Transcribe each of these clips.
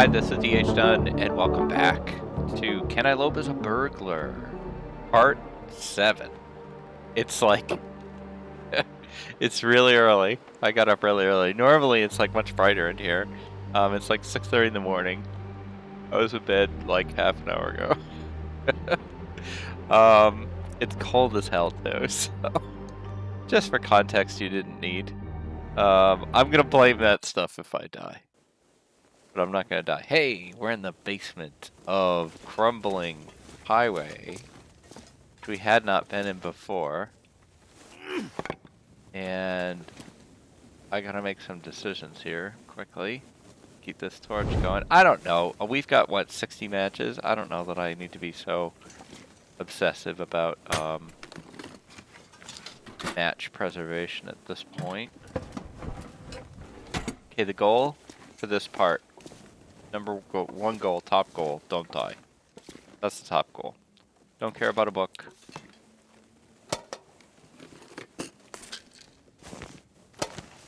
Hi, this is Dunn, and welcome back to Can I Lope as a Burglar, Part 7. It's like, it's really early. I got up really early. Normally, it's like much brighter in here. It's like 6:30 in the morning. I was in bed like half an hour ago. It's cold as hell too, so just for context you didn't need. I'm gonna blame that stuff if I die. But I'm not gonna die. Hey, we're in the basement of Crumbling Highway, which we had not been in before. And I gotta make some decisions here quickly. Keep this torch going. I don't know. We've got, what, 60 matches? I don't know that I need to be so obsessive about match preservation at this point. Okay, the goal for this part. One goal, top goal, don't die. That's the top goal. Don't care about a book.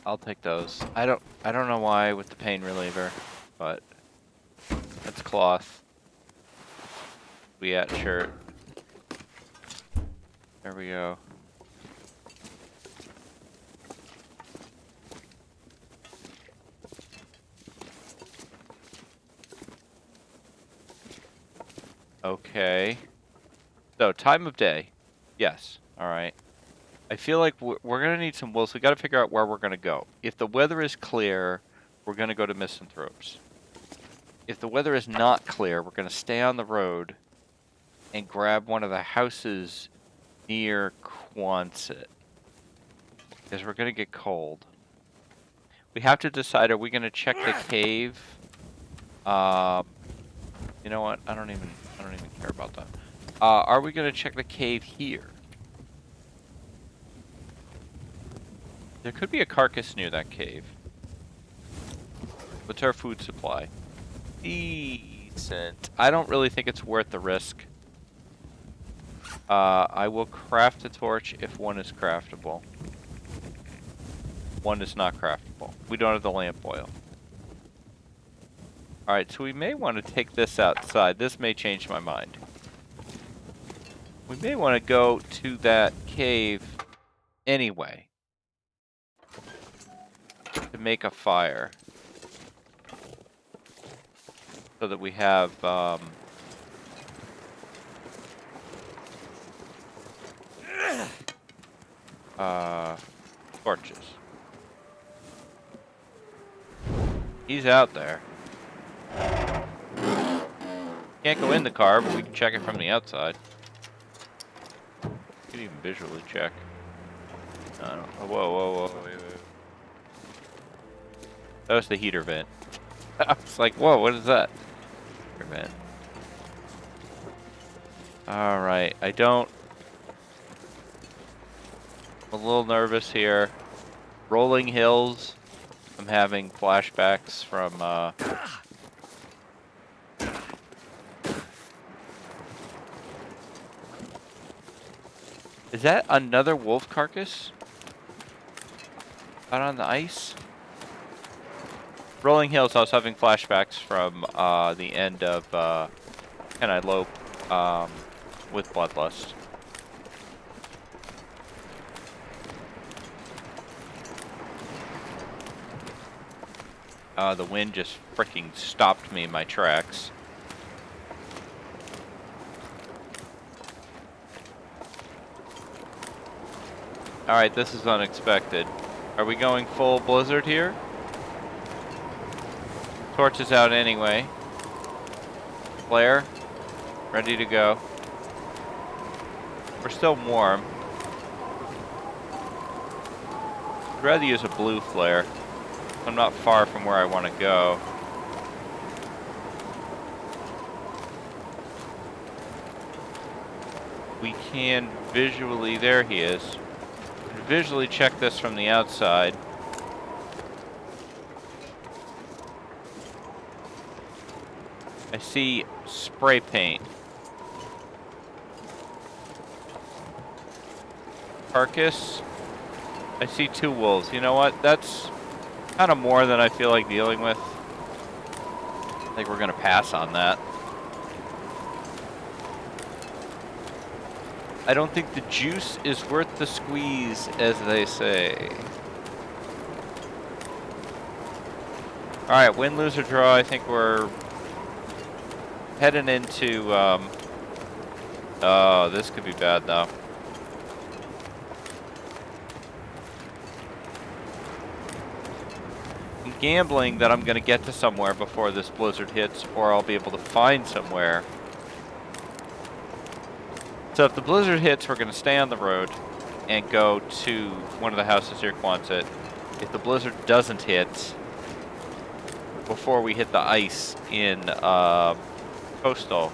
I'll take those. I don't know why with the pain reliever, but that's cloth. We at shirt. There we go. Okay. So, time of day. Yes. Alright. I feel like we're going to need some wool, so we got to figure out where we're going to go. If the weather is clear, we're going to go to Misanthropes. If the weather is not clear, we're going to stay on the road and grab one of the houses near Quonset. Because we're going to get cold. We have to decide, are we going to check the cave? You know what? I don't even care about that. Are we going to check the cave here? There could be a carcass near that cave. What's our food supply? Decent. I don't really think it's worth the risk. I will craft a torch if one is craftable. One is not craftable. We don't have the lamp oil. Alright, so we may want to take this outside. This may change my mind. We may want to go to that cave anyway. To make a fire. So that we have, torches. He's out there. Can't go in the car, but we can check it from the outside. We can even visually check. I don't know. Whoa, wait. That was the heater vent. I was like, whoa, what is that? Heater vent. Alright, I'm a little nervous here. Rolling hills. I'm having flashbacks from, Is that another wolf carcass? Out on the ice? Rolling hills, I was having flashbacks from, the end of, Can I Lope, with Bloodlust. The wind just freaking stopped me in my tracks. Alright, this is unexpected. Are we going full blizzard here? Torch is out anyway. Flare. Ready to go. We're still warm. I'd rather use a blue flare. I'm not far from where I want to go. We can visually, there he is. Visually check this from the outside. I see spray paint. Carcass. I see 2 wolves. You know what? That's kind of more than I feel like dealing with. I think we're gonna pass on that. I don't think the juice is worth the squeeze, as they say. Alright, win, lose, or draw. I think we're heading into, oh, this could be bad, though. I'm gambling that I'm going to get to somewhere before this blizzard hits, or I'll be able to find somewhere. So if the blizzard hits, we're going to stay on the road and go to one of the houses near Quonset. If the blizzard doesn't hit, before we hit the ice in Coastal,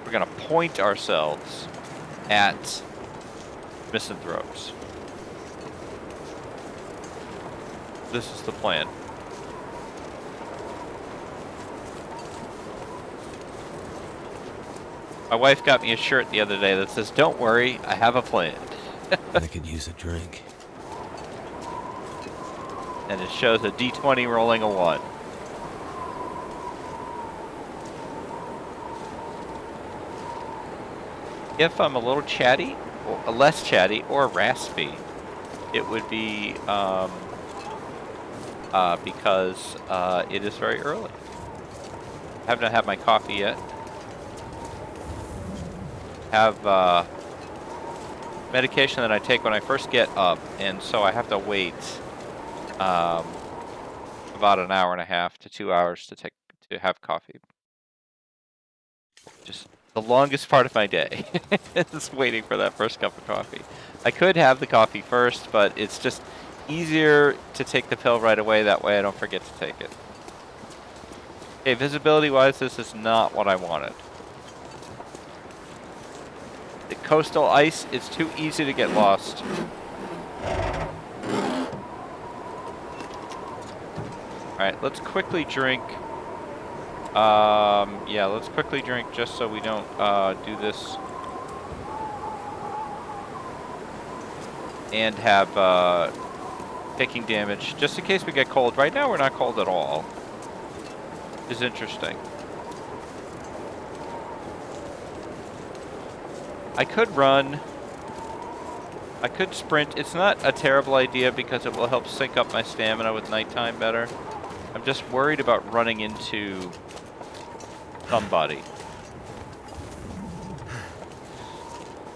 we're going to point ourselves at misanthropes. This is the plan. My wife got me a shirt the other day that says, "Don't worry, I have a plan." I could use a drink. And it shows a D20 rolling a 1. If I'm a little chatty, or less chatty, or raspy, it would be because it is very early. I have not had my coffee yet. Have medication that I take when I first get up, and so I have to wait about an hour and a half to 2 hours to have coffee. Just the longest part of my day is waiting for that first cup of coffee. I could have the coffee first, but it's just easier to take the pill right away. That way I don't forget to take it. Okay, visibility-wise, this is not what I wanted. The coastal ice is too easy to get lost. Alright, let's quickly drink. Yeah, let's quickly drink just so we don't do this. And have taking damage, just in case we get cold. Right now we're not cold at all. Which is interesting. I could run. I could sprint. It's not a terrible idea because it will help sync up my stamina with nighttime better. I'm just worried about running into somebody.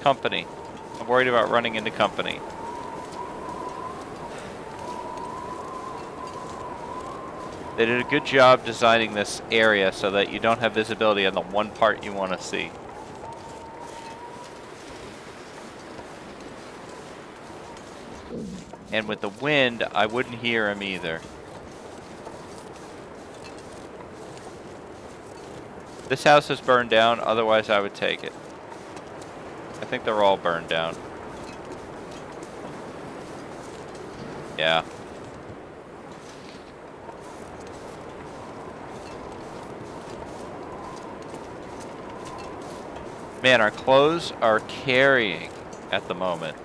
Company. I'm worried about running into company. They did a good job designing this area so that you don't have visibility on the one part you want to see. And with the wind, I wouldn't hear him either. This house is burned down, otherwise I would take it. I think they're all burned down. Yeah. Man, our clothes are carrying at the moment.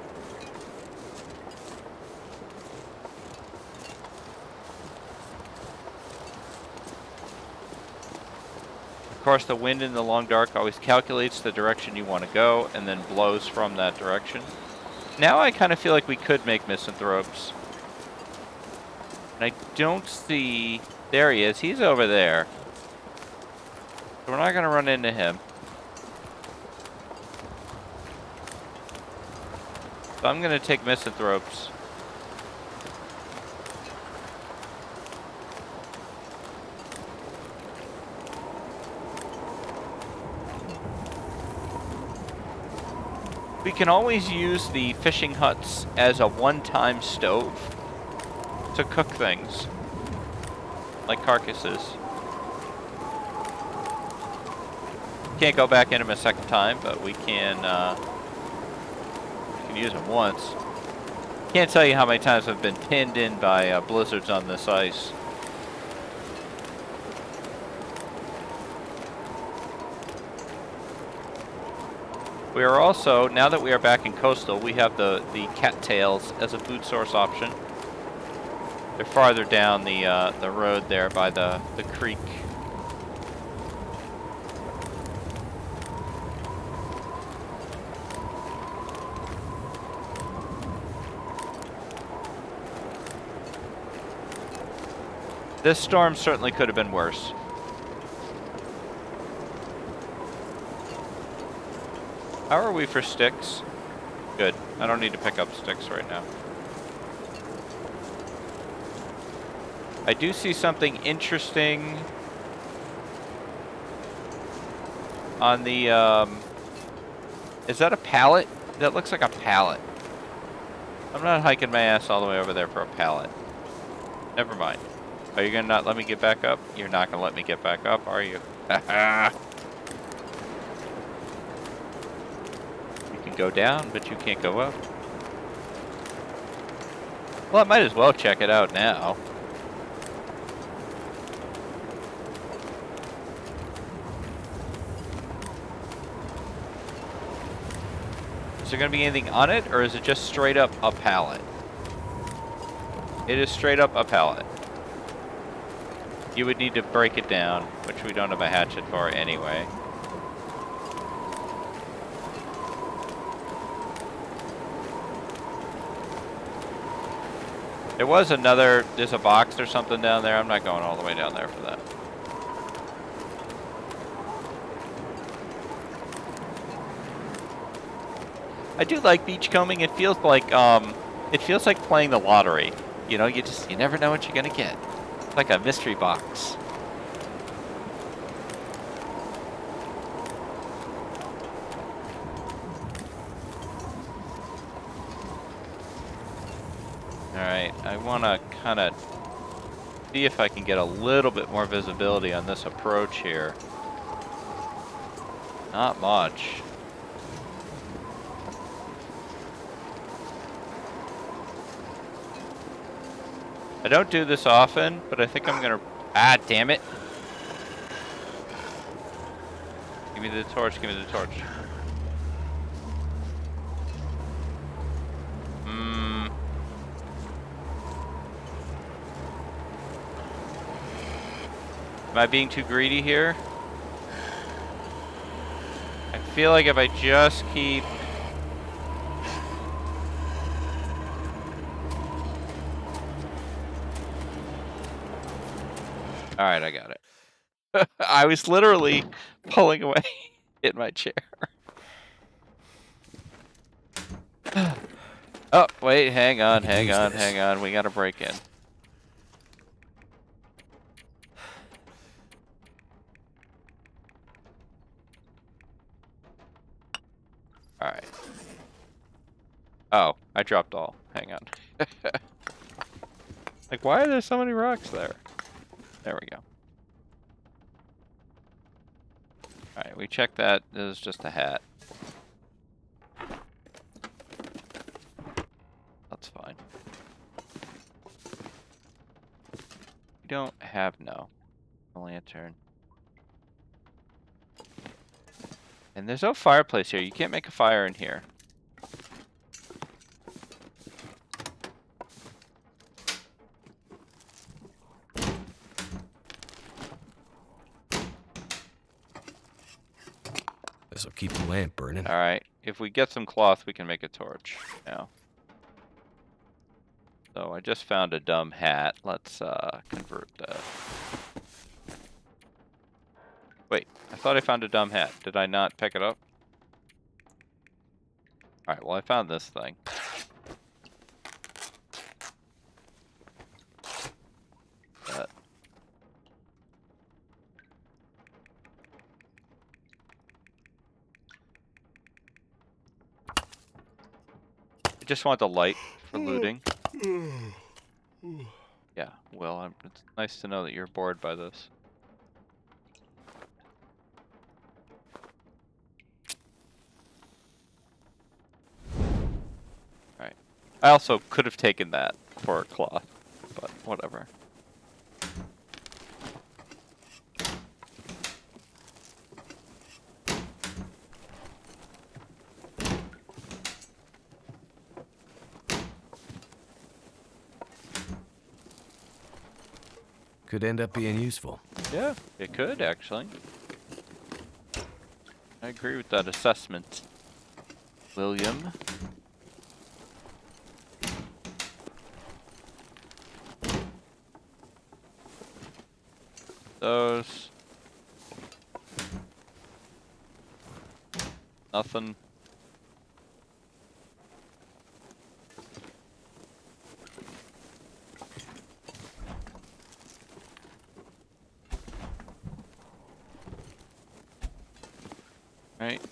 Of course, the wind in the long dark always calculates the direction you want to go and then blows from that direction. Now I kind of feel like we could make misanthropes. And I don't see... There he is. He's over there. So we're not going to run into him. So I'm going to take misanthropes. We can always use the fishing huts as a one-time stove to cook things, like carcasses. Can't go back in them a second time, but we can use them once. Can't tell you how many times I've been pinned in by blizzards on this ice. We are also, now that we are back in coastal, we have the cattails as a food source option. They're farther down the road there by the creek. This storm certainly could have been worse. How are we for sticks? Good. I don't need to pick up sticks right now. I do see something interesting on the, is that a pallet? That looks like a pallet. I'm not hiking my ass all the way over there for a pallet. Never mind. Are you gonna not let me get back up? You're not gonna let me get back up, are you? You can go down, but you can't go up. Well, I might as well check it out now. Is there going to be anything on it, or is it just straight up a pallet? It is straight up a pallet. You would need to break it down, which we don't have a hatchet for anyway. There was another, there's a box or something down there. I'm not going all the way down there for that. I do like beachcombing. It feels like playing the lottery. You know, you never know what you're gonna get. It's like a mystery box. Alright, I wanna kinda see if I can get a little bit more visibility on this approach here. Not much. I don't do this often, but I think I'm gonna... Ah, damn it. Give me the torch, give me the torch. Am I being too greedy here? I feel like if I just keep... Alright, I got it. I was literally pulling away in my chair. Oh, wait, hang on. We gotta break in. Alright. Oh, I dropped all. Hang on. Like, why are there so many rocks there? There we go. Alright, we checked that. This is just a hat. That's fine. We don't have a lantern. And there's no fireplace here. You can't make a fire in here. This'll keep the lamp burning. Alright, if we get some cloth, we can make a torch now. So I just found a dumb hat. Let's convert that. Wait, I thought I found a dumb hat. Did I not pick it up? Alright, well I found this thing. I just want the light for looting. Yeah, well, it's nice to know that you're bored by this. Alright. I also could have taken that for a cloth, but whatever. Could end up being useful. Yeah, it could actually. I agree with that assessment, William. Those. Nothing. Right.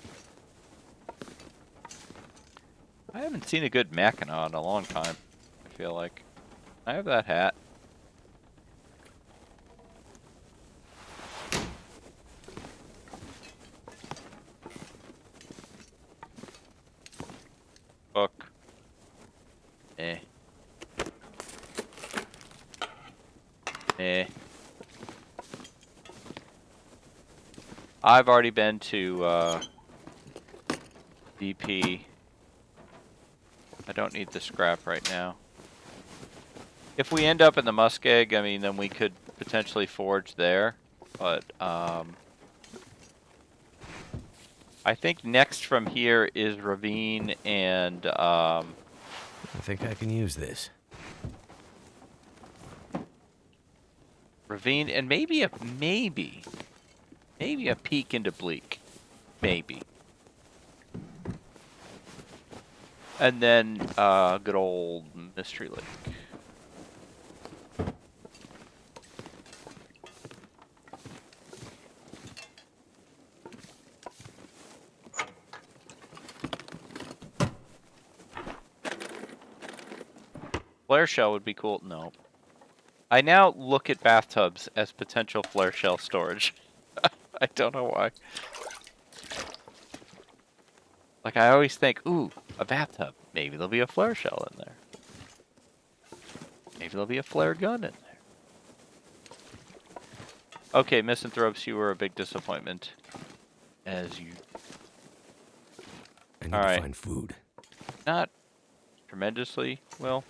I haven't seen a good Mackinac in a long time, I feel like. I have that hat. Book. Eh. Eh. I've already been to DP. I don't need the scrap right now. If we end up in the muskeg, I mean, then we could potentially forge there. But I think next from here is Ravine and I think I can use this. Ravine and maybe a peek into Bleak, maybe. And then good old Mystery Lake. Flare shell would be cool. No. I now look at bathtubs as potential flare shell storage. I don't know why. Like, I always think, ooh, a bathtub. Maybe there'll be a flare shell in there. Maybe there'll be a flare gun in there. Okay, Misanthropes, you were a big disappointment. As you... I need to find food. Not tremendously, well.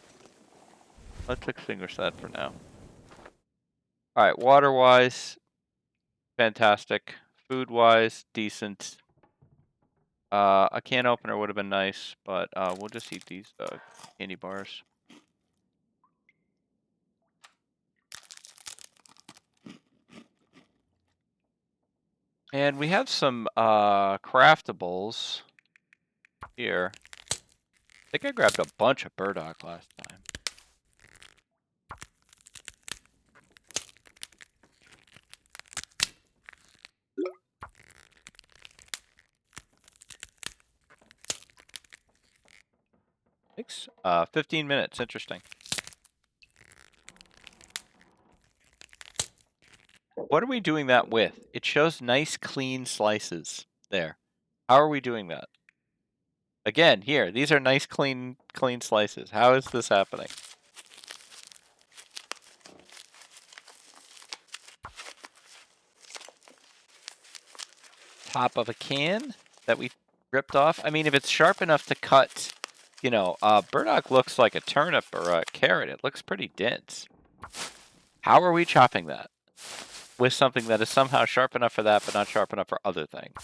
Let's extinguish that for now. Alright, water-wise, fantastic. Food-wise, decent. A can opener would have been nice, but we'll just eat these candy bars. And we have some craftables here. I think I grabbed a bunch of burdock last time. Thanks. 15 minutes. Interesting. What are we doing that with? It shows nice, clean slices there. How are we doing that? Again, here. These are nice, clean slices. How is this happening? Top of a can that we ripped off? I mean, if it's sharp enough to cut, you know, burdock looks like a turnip or a carrot. It looks pretty dense. How are we chopping that? With something that is somehow sharp enough for that, but not sharp enough for other things.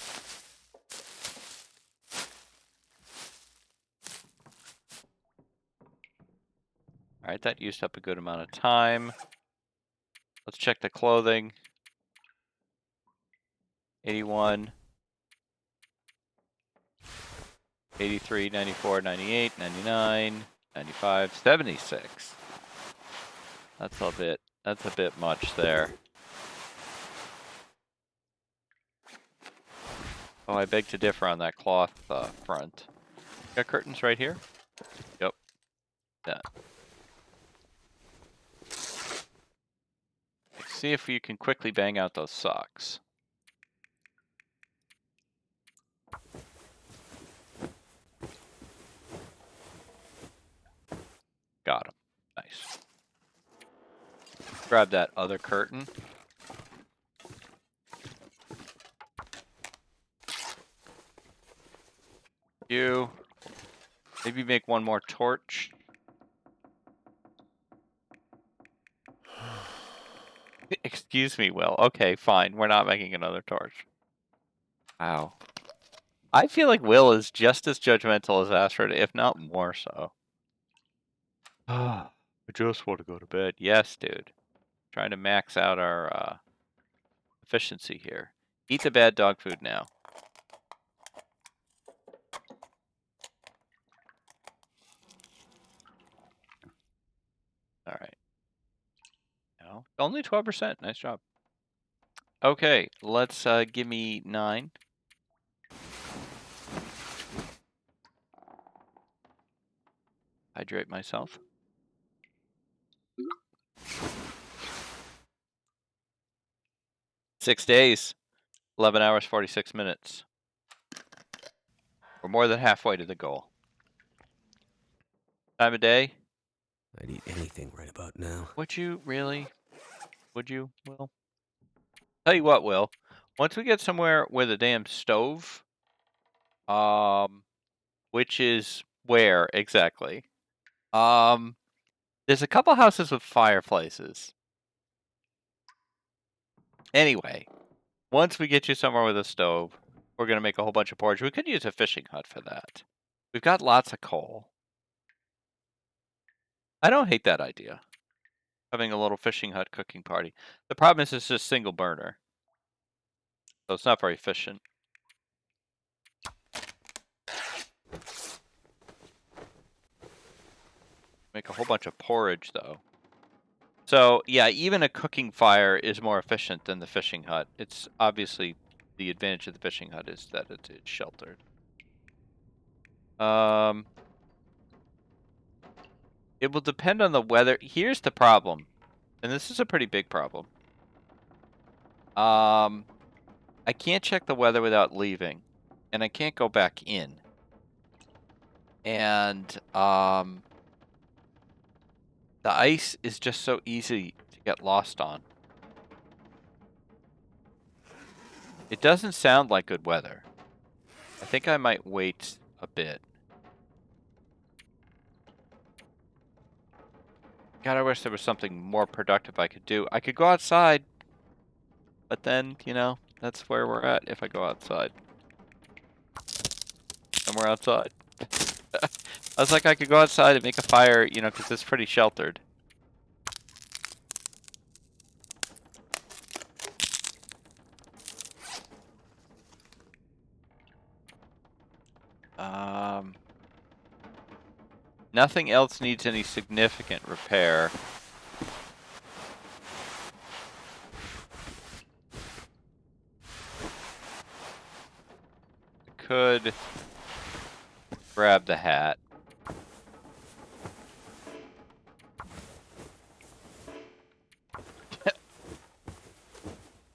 Alright, that used up a good amount of time. Let's check the clothing. 81. 83, 94, 98, 99, 95, 76. That's a bit much there. Oh, I beg to differ on that cloth front. Got curtains right here? Yep. Yeah. Let's see if you can quickly bang out those socks. Got him. Nice. Grab that other curtain. You. Maybe make one more torch. Excuse me, Will. Okay, fine. We're not making another torch. Wow. I feel like Will is just as judgmental as Astrid, if not more so. I just want to go to bed. Yes, dude. Trying to max out our efficiency here. Eat the bad dog food now. All right. No, only 12%. Nice job. Okay, let's give me 9. Hydrate myself. 6 days, 11 hours, 46 minutes. We're more than halfway to the goal. Time of day? I'd eat anything right about now. Would you really? Would you, Will? Tell you what, Will. Once we get somewhere with a damn stove, which is where exactly? There's a couple houses with fireplaces. Anyway, once we get you somewhere with a stove, we're gonna make a whole bunch of porridge. We could use a fishing hut for that. We've got lots of coal. I don't hate that idea. Having a little fishing hut cooking party. The problem is it's just single burner. So it's not very efficient. Make a whole bunch of porridge, though. So, yeah, even a cooking fire is more efficient than the fishing hut. It's obviously the advantage of the fishing hut is that it's sheltered. It will depend on the weather. Here's the problem, and this is a pretty big problem. I can't check the weather without leaving, and I can't go back in. And the ice is just so easy to get lost on. It doesn't sound like good weather. I think I might wait a bit. God, I wish there was something more productive I could do. I could go outside, but then, you know, that's where we're at if I go outside. And we're outside. I was like, I could go outside and make a fire, you know, because it's pretty sheltered. Nothing else needs any significant repair. Could grab the hat.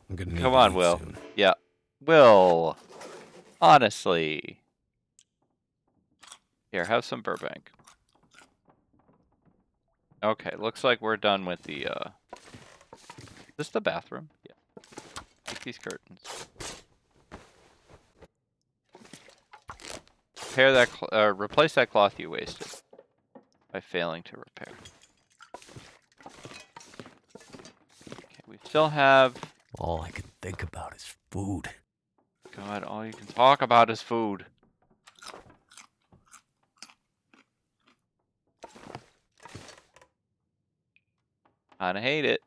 I'm gonna need Come to on, eat Will. soon. Yeah. Will. Honestly. Here, have some Burbank. Okay, looks like we're done with the, Is this the bathroom? Yeah. Take these curtains. Repair that, replace that cloth you wasted by failing to repair. Okay, we still have... All I can think about is food. God, all you can talk about is food. Kinda hate it.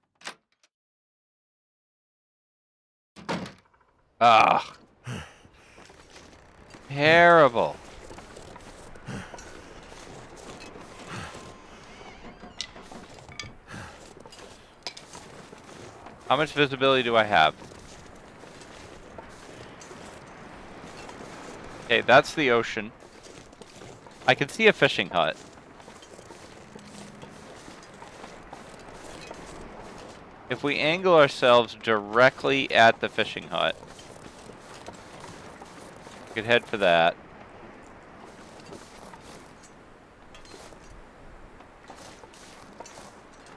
Ugh. Terrible. How much visibility do I have? Okay, that's the ocean. I can see a fishing hut. If we angle ourselves directly at the fishing hut, we could head for that.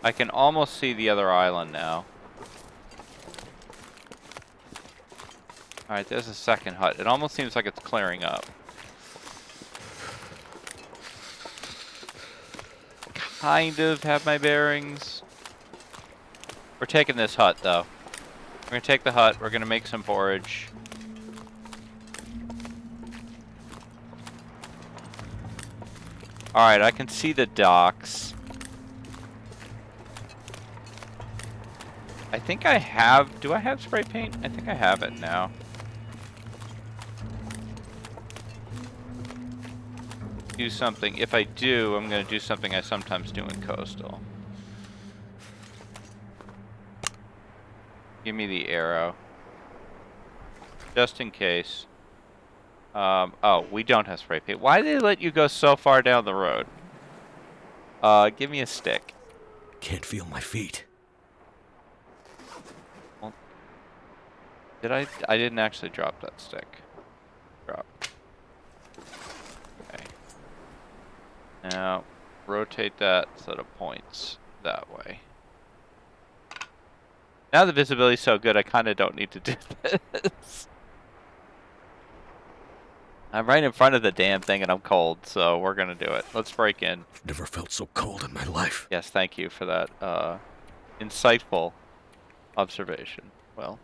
I can almost see the other island now. Alright, there's a second hut. It almost seems like it's clearing up. Kind of have my bearings. We're taking this hut, though. We're gonna take the hut. We're gonna make some porridge. Alright, I can see the docks. I think I have... Do I have spray paint? I think I have it now. Do something. If I do, I'm going to do something I sometimes do in Coastal. Give me the arrow. Just in case. Oh, we don't have spray paint. Why did they let you go so far down the road? Give me a stick. Can't feel my feet. Well, did I didn't actually drop that stick. Drop. Okay. Now, rotate that so that it points that way. Now the visibility's so good, I kind of don't need to do this. I'm right in front of the damn thing and I'm cold, so we're gonna do it. Let's break in. Never felt so cold in my life. Yes, thank you for that insightful observation. Well.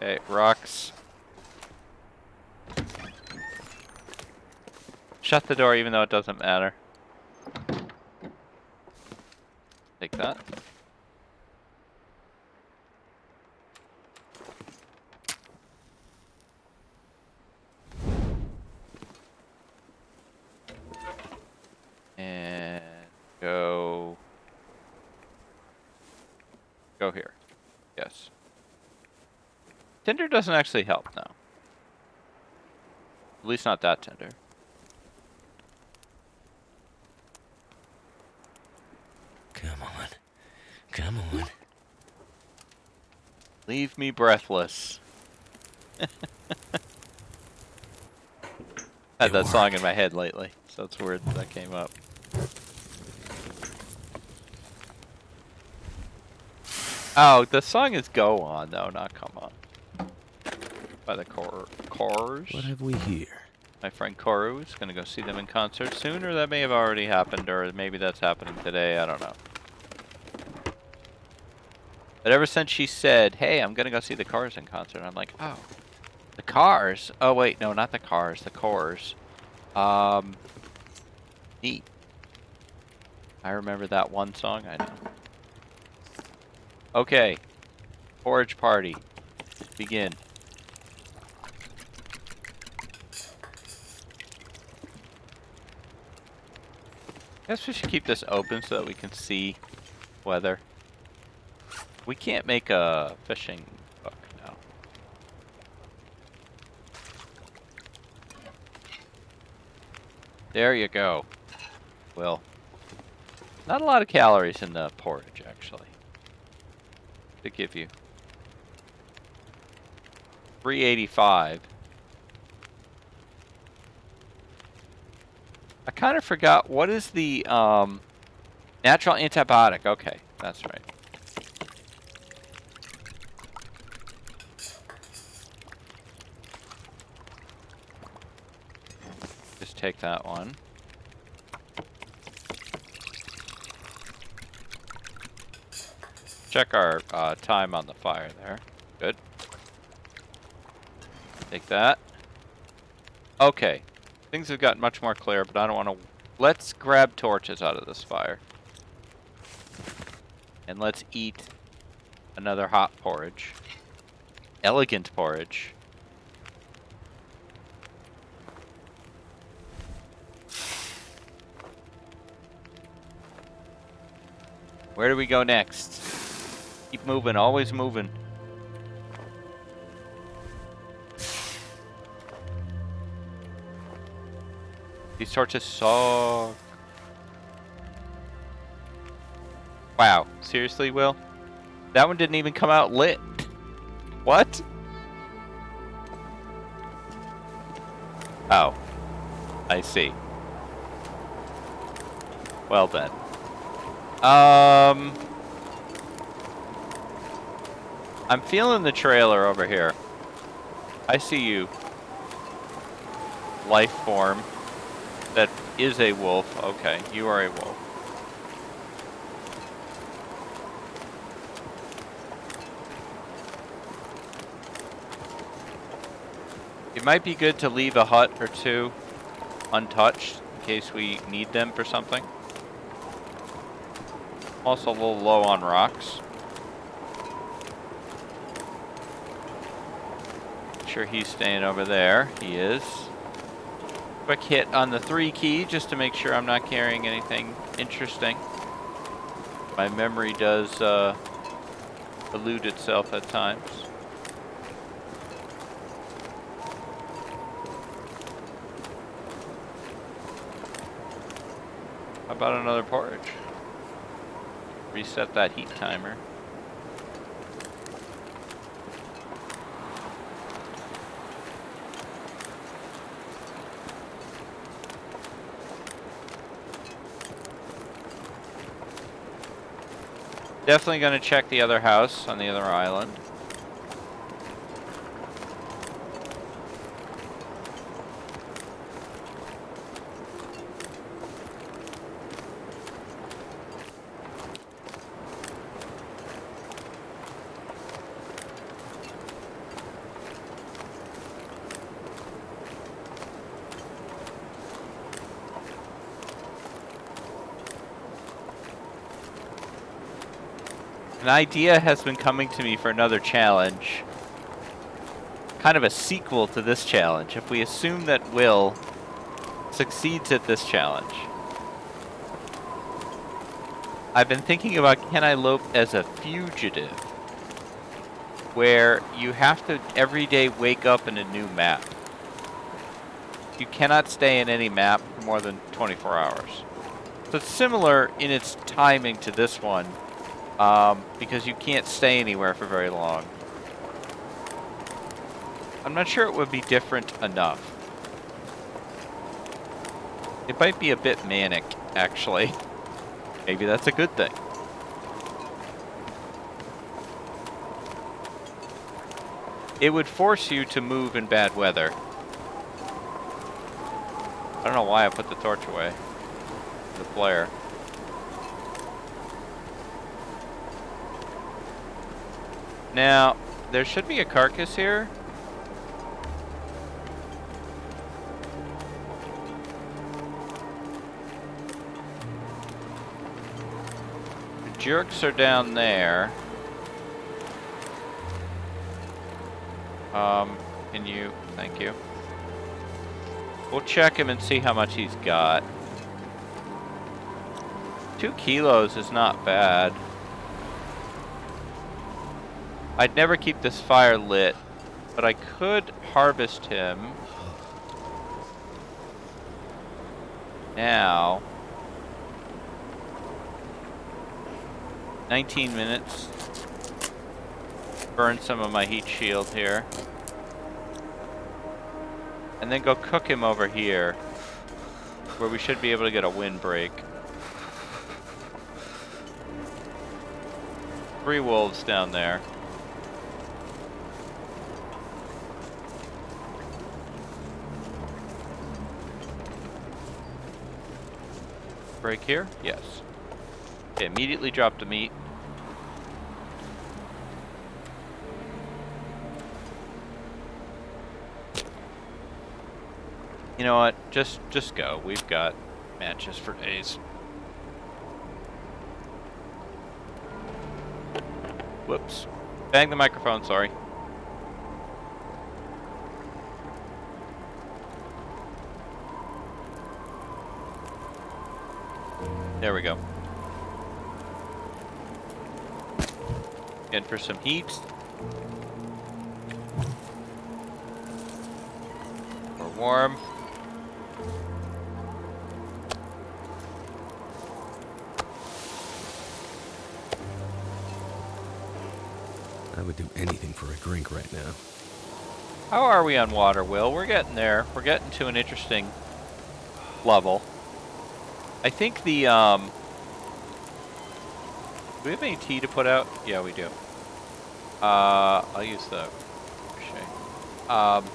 Okay, rocks. Shut the door even though it doesn't matter. Take that. And go here. Yes. Tinder doesn't actually help now. At least not that tinder. Come on. Come on. Leave me breathless. Had that song in my head lately, so it's weird that came up. Oh, the song is Go On, though, not Come On. By the Cores. What have we here? My friend Koru is going to go see them in concert soon, or that may have already happened, or maybe that's happening today, I don't know. But ever since she said, hey, I'm going to go see the Cars in concert, I'm like, oh. The Cars? Oh, wait, no, not the Cars, the Cores. Neat. I remember that one song, I know. Okay. Forage party. Begin. Guess we should keep this open so that we can see weather. We can't make a fishing book now. There you go. Well, not a lot of calories in the porridge, actually. To give you 385. I kind of forgot, what is the natural antibiotic? Okay, that's right. Just take that one. Check our time on the fire there. Good. Take that. Okay. Things have gotten much more clear, but I don't want to... Let's grab torches out of this fire. And let's eat another hot porridge. Elegant porridge. Where do we go next? Keep moving, always moving. These torches suck. Wow, seriously, Will? That one didn't even come out lit. What? Oh. I see. Well then. I'm feeling the trailer over here. I see you. Life form. That is a wolf. Okay, you are a wolf. It might be good to leave a hut or two untouched in case we need them for something. Also a little low on rocks. Sure he's staying over there. He is. Quick hit on the 3 key just to make sure I'm not carrying anything interesting. My memory does elude itself at times. How about another porridge? Reset that heat timer. Definitely going to check the other house on the other island. An idea has been coming to me for another challenge. Kind of a sequel to this challenge. If we assume that Will succeeds at this challenge. I've been thinking about can I lope as a fugitive? Where you have to every day wake up in a new map. You cannot stay in any map for more than 24 hours. So it's similar in its timing to this one. Because you can't stay anywhere for very long. I'm not sure it would be different enough. It might be a bit manic, actually. Maybe that's a good thing. It would force you to move in bad weather. I don't know why I put the torch away. The flare. Now, there should be a carcass here. The jerks are down there. Can you... Thank you. We'll check him and see how much he's got. 2 kilos is not bad. I'd never keep this fire lit, but I could harvest him. Now. 19 minutes. Burn some of my heat shield here. And then go cook him over here, where we should be able to get a windbreak. 3 wolves down there. Break here? Yes. Okay, immediately drop the meat. You know what? Just go. We've got matches for days. Whoops. Bang the microphone, sorry. There we go. In for some heat. We're warm. I would do anything for a drink right now. How are we on water, Will? We're getting there. We're getting to an interesting level. I think the, do we have any tea to put out? Yeah, we do. I'll use the crochet.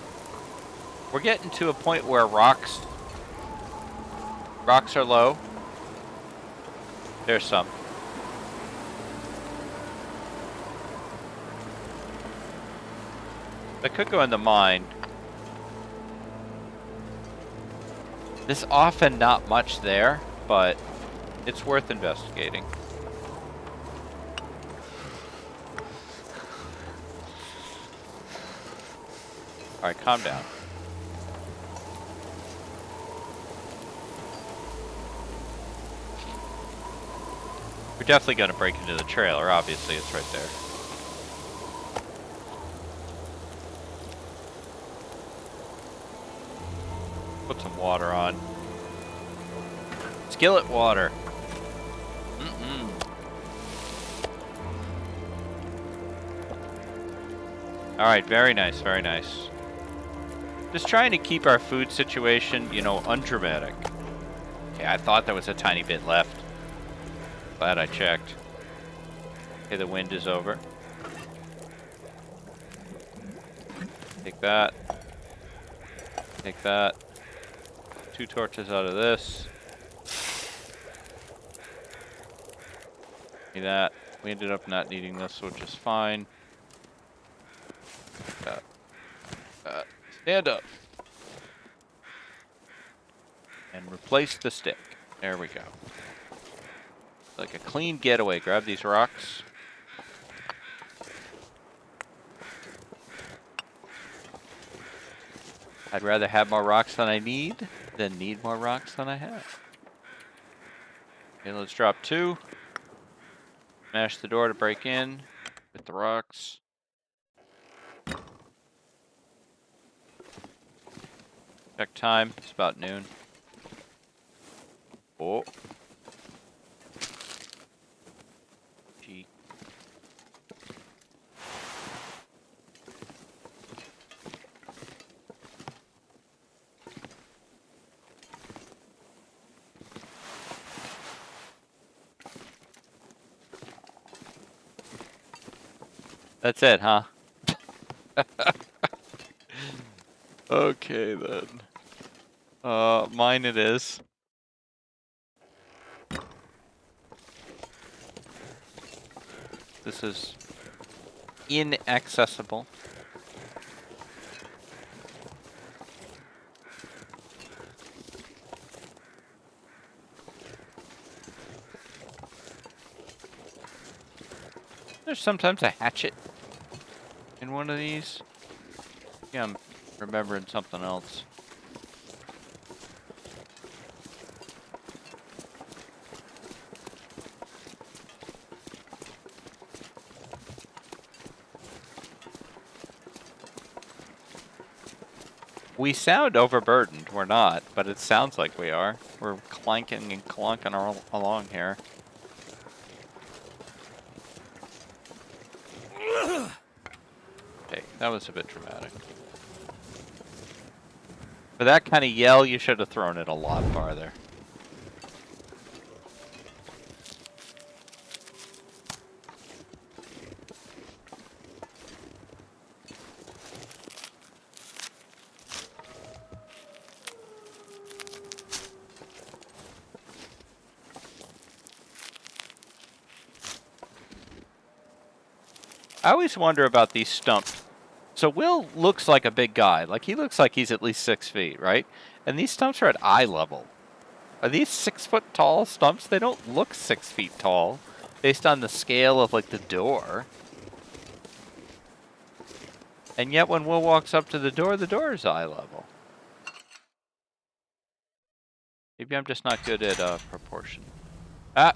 We're getting to a point where rocks are low. There's some. That could go in the mine. There's often not much there, but it's worth investigating. Alright, calm down. We're definitely gonna break into the trailer, obviously, it's right there. Put some water on. Skillet water. Alright, very nice, very nice. Just trying to keep our food situation, you know, undramatic. Okay, I thought there was a tiny bit left. Glad I checked. Okay, the wind is over. Take that. Take that. 2 torches out of this. Need that. We ended up not needing this, which is fine. Stand up. And replace the stick. There we go. Like a clean getaway. Grab these rocks. I'd rather have more rocks than I need than need more rocks than I have. Okay, let's drop 2. Smash the door to break in with the rocks. Check time. It's about noon. Oh. Gee. That's it, huh? Okay, then. Mine it is. This is inaccessible. There's sometimes a hatchet in one of these. Yeah, I'm remembering something else. We sound overburdened. We're not, but it sounds like we are. We're clanking and clunking along here. Okay, that was a bit dramatic. For that kind of yell, you should have thrown it a lot farther. I always wonder about these stumps. So Will looks like a big guy. Like, he looks like he's at least 6 feet, right? And these stumps are at eye level. Are these 6 foot tall stumps? They don't look 6 feet tall based on the scale of, like, the door. And yet when Will walks up to the door is eye level. Maybe I'm just not good at proportion. Ah!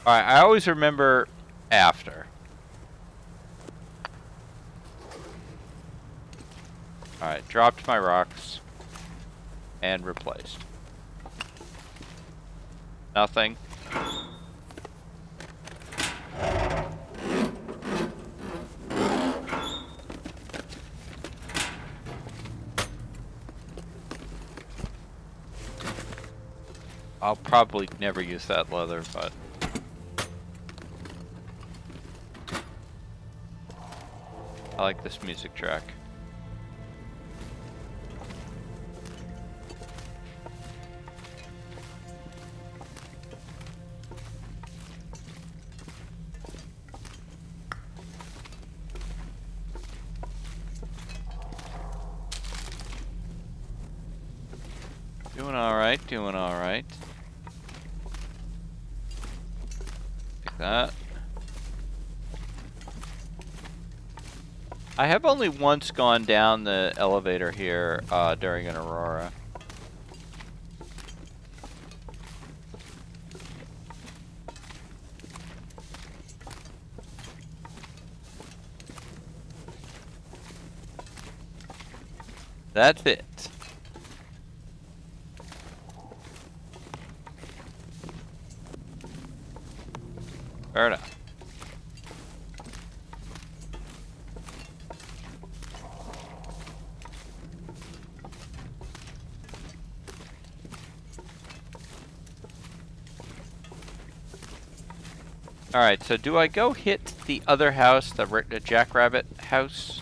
Alright, I always remember after. Alright, dropped my rocks. And replaced. Nothing. I'll probably never use that leather, but... I like this music track. Doing alright, doing alright. Take that. I have only once gone down the elevator here during an aurora. That's it. Fair enough. Alright, so do I go hit the other house, the Jackrabbit house?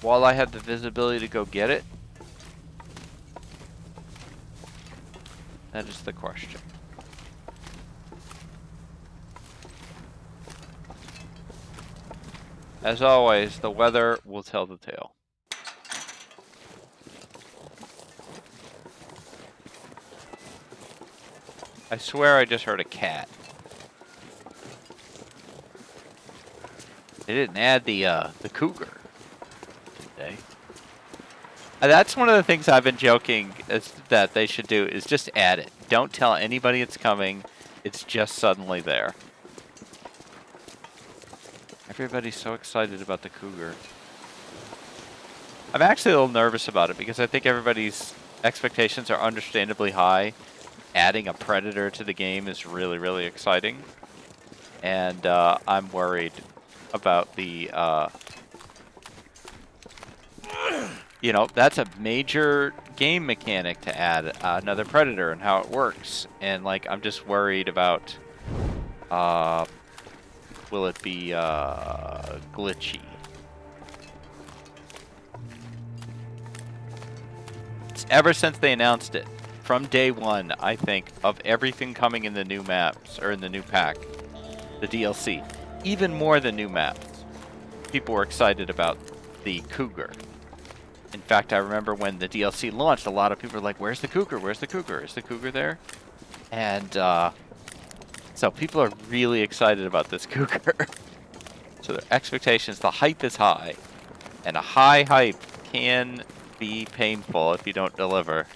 While I have the visibility to go get it? That is the question. As always, the weather will tell the tale. I swear I just heard a cat. They didn't add the Cougar today. That's one of the things I've been joking is that they should do is just add it. Don't tell anybody it's coming. It's just suddenly there. Everybody's so excited about the Cougar. I'm actually a little nervous about it because I think everybody's expectations are understandably high. Adding a predator to the game is really, really exciting. And I'm worried about the... you know, that's a major game mechanic to add another predator and how it works. And, like, I'm just worried about... will it be glitchy? It's ever since they announced it. From day one, I think, of everything coming in the new maps, or in the new pack, the DLC, even more than new maps, people were excited about the Cougar. In fact, I remember when the DLC launched, a lot of people were like, where's the Cougar? Where's the Cougar? Is the Cougar there? And so people are really excited about this Cougar. So their expectations, the hype is high. And a high hype can be painful if you don't deliver.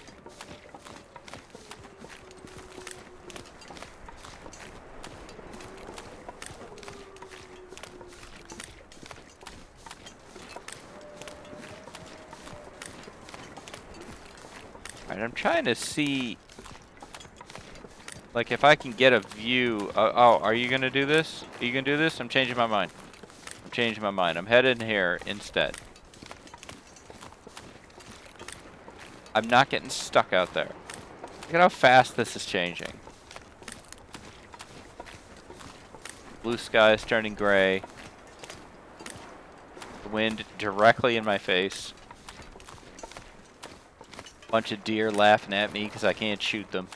Alright, I'm trying to see, like, if I can get a view. Oh, are you gonna do this? Are you gonna do this? I'm changing my mind. I'm changing my mind. I'm heading here instead. I'm not getting stuck out there. Look at how fast this is changing. Blue sky is turning gray. The wind directly in my face. Bunch of deer laughing at me because I can't shoot them.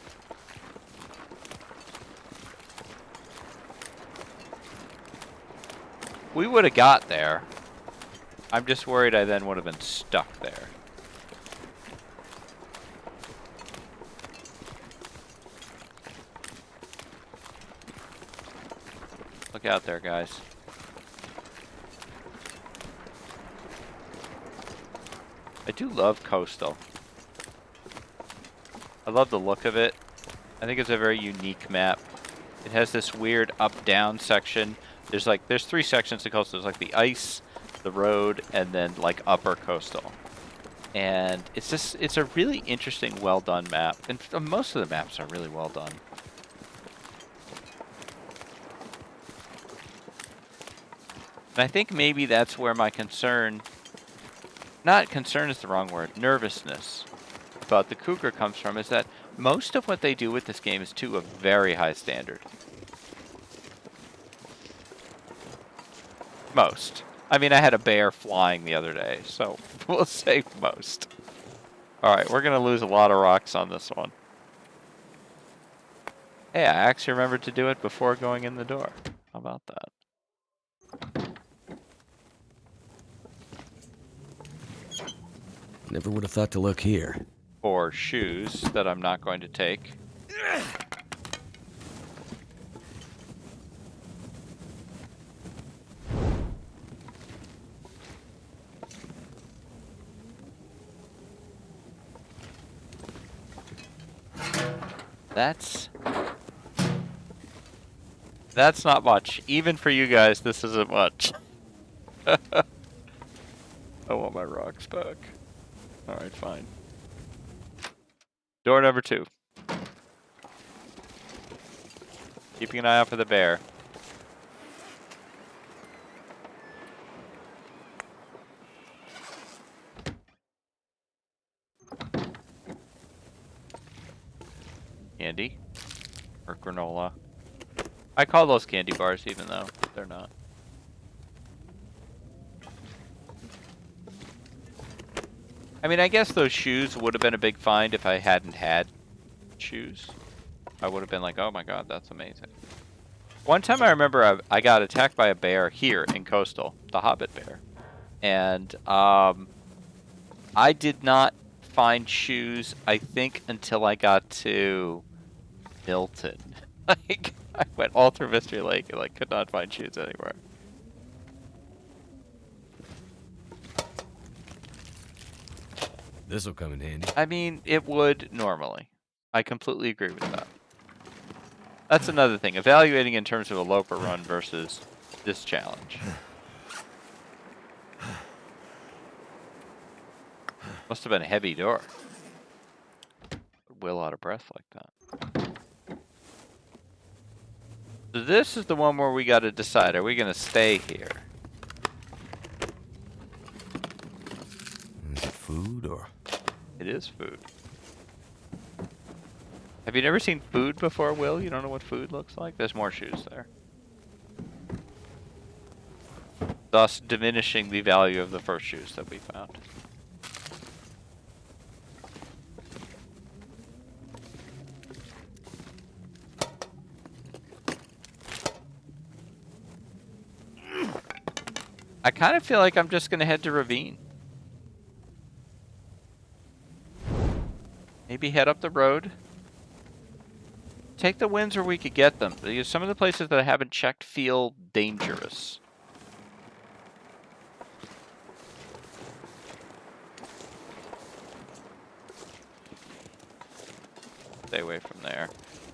We would have got there. I'm just worried I then would have been stuck there. Look out there, guys. I do love Coastal. I love the look of it. I think it's a very unique map. It has this weird up-down section. There's three sections to Coastal. There's like the ice, the road, and then like upper Coastal. And it's a really interesting, well-done map. And most of the maps are really well done. And I think maybe that's where my concern, not concern is the wrong word, nervousness about the Cougar comes from, is that most of what they do with this game is to a very high standard. Most. I mean, I had a bear flying the other day, so we'll say most. Alright, we're gonna lose a lot of rocks on this one. Hey, I actually remembered to do it before going in the door. How about that? Never would have thought to look here. Or shoes that I'm not going to take. That's not much. Even for you guys, this isn't much. I want my rocks back. Alright, fine. Door number 2. Keeping an eye out for the bear. Candy. Or granola. I call those candy bars even though they're not. I mean, I guess those shoes would have been a big find if I hadn't had shoes. I would have been like, oh my god, that's amazing. One time I remember I got attacked by a bear here in Coastal, the Hobbit bear. And I did not find shoes, I think, until I got to Milton. Like, I went all through Mystery Lake and like could not find shoes anywhere. This'll come in handy. I mean, it would normally. I completely agree with that. That's another thing. Evaluating in terms of a Loper run versus this challenge. Must have been a heavy door. Will out of breath like that. So this is the one where we got to decide. Are we going to stay here? Is it food or? It is food. Have you never seen food before, Will? You don't know what food looks like? There's more shoes there. Thus diminishing the value of the first shoes that we found. I kind of feel like I'm just going to head to Ravine. Maybe head up the road. Take the wins where we could get them. Because some of the places that I haven't checked feel dangerous. Stay away from there.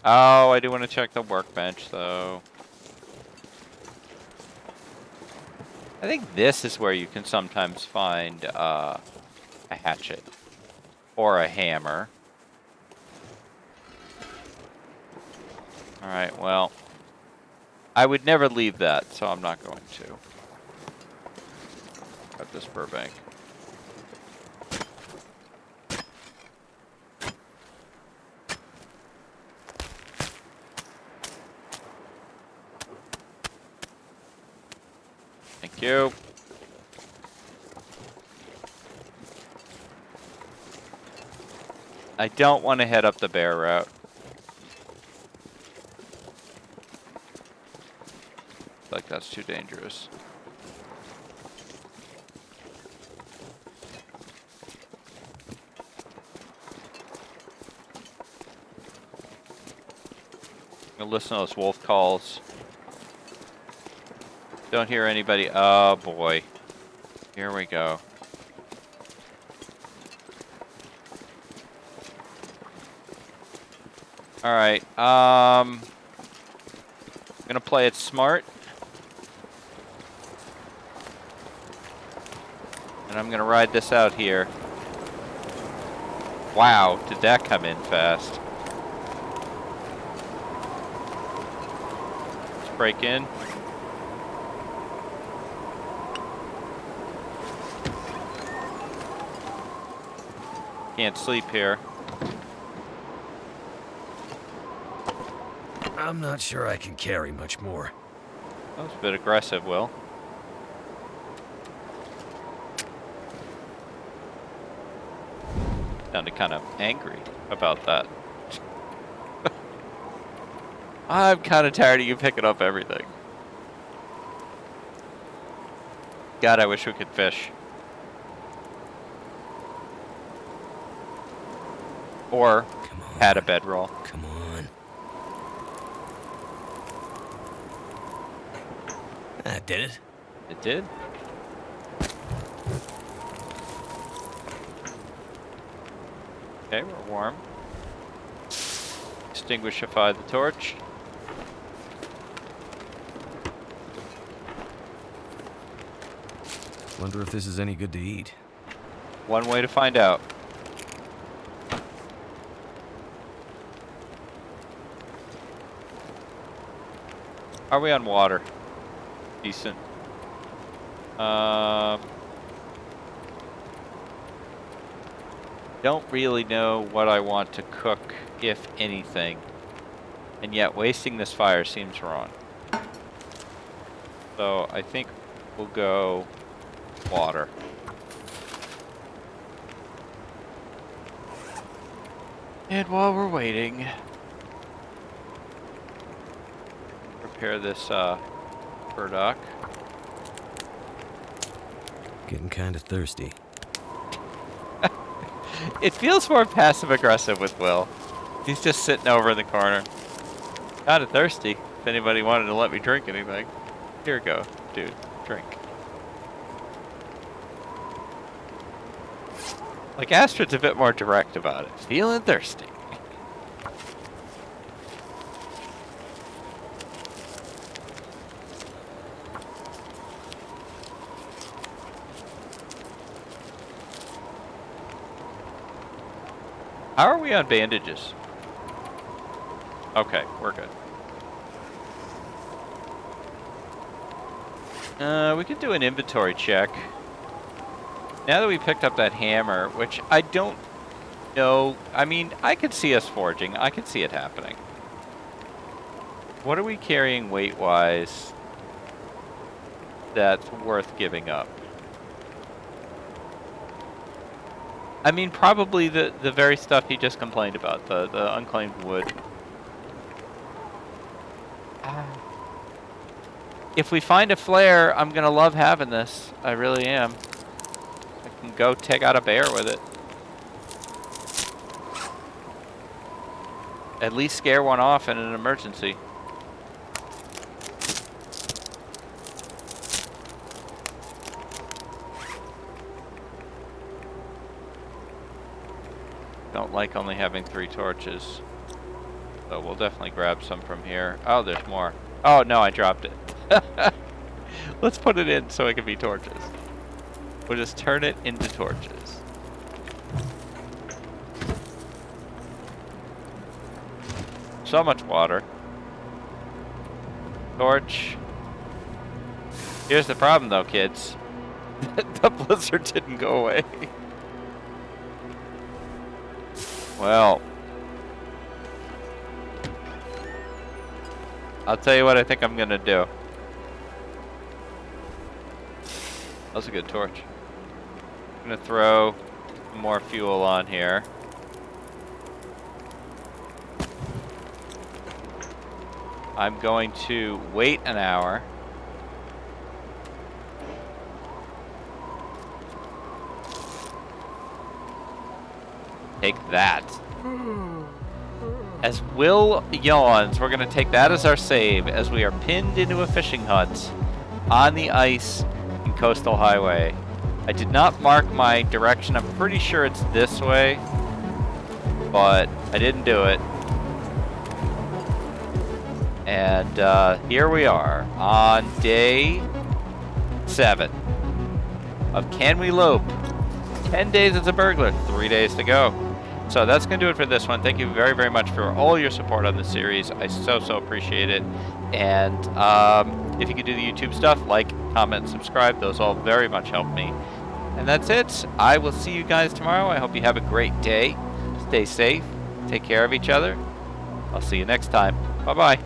Oh, I do want to check the workbench, though. I think this is where you can sometimes find a hatchet. Or a hammer. Alright, well. I would never leave that, so I'm not going to. Got this Burbank. Thank you. I don't want to head up the bear route. Like that's too dangerous. I'm gonna listen to those wolf calls. Don't hear anybody. Oh boy. Here we go. Alright, I'm gonna play it smart. And I'm gonna ride this out here. Wow, did that come in fast? Let's break in. Can't sleep here. I'm not sure I can carry much more. That was a bit aggressive, Will. Sounded kind of angry about that. I'm kind of tired of you picking up everything. God, I wish we could fish. Or had a bedroll. Come on. That did it. It did. Okay, we're warm. extinguishify the torch. Wonder if this is any good to eat. One way to find out. Are we on water? Decent. Don't really know what I want to cook, if anything. And yet wasting this fire seems wrong. So I think we'll go water. And while we're waiting, prepare this burdock. Getting kind of thirsty. It feels more passive-aggressive with Will. He's just sitting over in the corner. Kinda thirsty. If anybody wanted to let me drink anything. Here you go, dude. Drink. Like, Astrid's a bit more direct about it. Feeling thirsty. How are we on bandages? Okay, we're good. We could do an inventory check. Now that we picked up that hammer, which I don't know, I mean, I could see us forging. I could see it happening. What are we carrying weight-wise that's worth giving up? I mean, probably the very stuff he just complained about, the unclaimed wood. If we find a flare, I'm gonna love having this. I really am. I can go take out a bear with it. At least scare one off in an emergency. Don't like only having 3 torches. So we'll definitely grab some from here. Oh, there's more. Oh, no, I dropped it. Let's put it in so it can be torches. We'll just turn it into torches. So much water. Torch. Here's the problem though, kids. The blizzard didn't go away. Well, I'll tell you what I think I'm gonna do. That's a good torch. I'm gonna throw some more fuel on here. I'm going to wait an hour. Take that. As Will yawns, we're going to take that as our save as we are pinned into a fishing hut on the ice in Coastal Highway. I did not mark my direction. I'm pretty sure it's this way, but I didn't do it. And here we are on day 7 of Can We Lope? 10 days as a burglar, 3 days to go. So that's going to do it for this one. Thank you very, very much for all your support on this series. I so appreciate it. And if you could do the YouTube stuff, like, comment, subscribe, those all very much help me. And that's it. I will see you guys tomorrow. I hope you have a great day. Stay safe. Take care of each other. I'll see you next time. Bye-bye.